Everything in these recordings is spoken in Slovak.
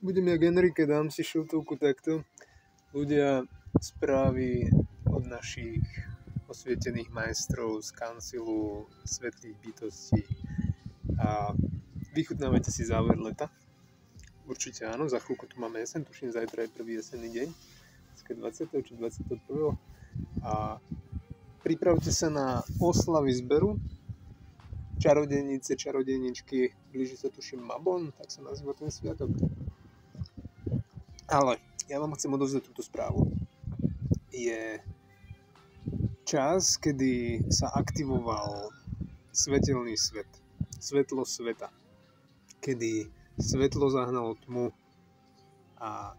Budem jak Enrique, dám si šiltovku takto. Ľudia, správy od našich osvietených majstrov z kancilu svetlých bytostí. A vychutnávajte si záver leta. Určite áno, za chvíľku tu máme jeseň, tuším zajtra je prvý jesenný deň. Dneska 20. či 21. A pripravte sa na oslavy zberu. Čarodejnice, čarodejničky, blíži sa tuším Mabon, tak sa nazýva ten sviatok. Ale ja vám chcem odovzdať túto správu. Je čas, kedy sa aktivoval svetelný svet, svetlo sveta, kedy svetlo zahnalo tmu a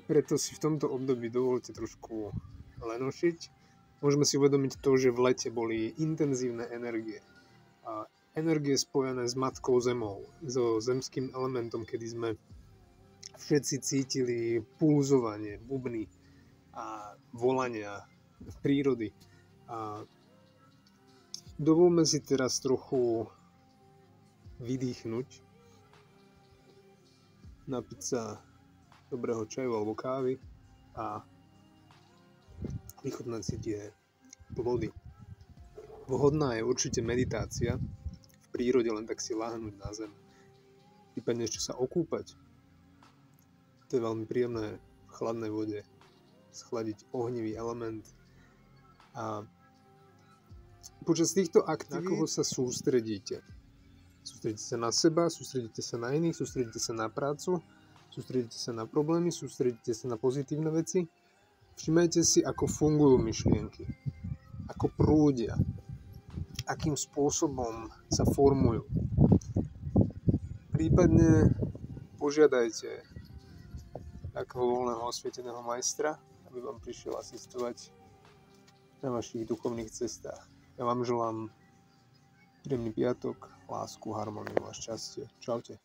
preto si v tomto období dovolte trošku lenošiť. Môžeme si uvedomiť to, že v lete boli intenzívne energie. A energie spojené s Matkou Zemou, so zemským elementom, kedy sme všetci cítili pulzovanie, bubny a volania prírody. A dovolme si teraz trochu vydýchnuť, napiť sa dobrého čaju alebo kávy a vychutnať si tie plody. Vhodná je určite meditácia, v prírode len tak si láhnuť na zem, prípadne ešte sa okúpať. To je veľmi príjemné v chladnej vode, schladiť ohnivý element. A počas týchto aktivít, na koho sa sústredíte? Sústredíte sa na seba, sústredíte sa na iných, sústredíte sa na prácu, sústredíte sa na problémy, sústredíte sa na pozitívne veci. Všimajte si, ako fungujú myšlienky, ako prúdia, akým spôsobom sa formujú. Prípadne požiadajte takého voľného osvieteného majstra, aby vám prišiel asistovať na vašich duchovných cestách. Ja vám želám príjemný piatok, lásku, harmóniu a šťastie. Čaute.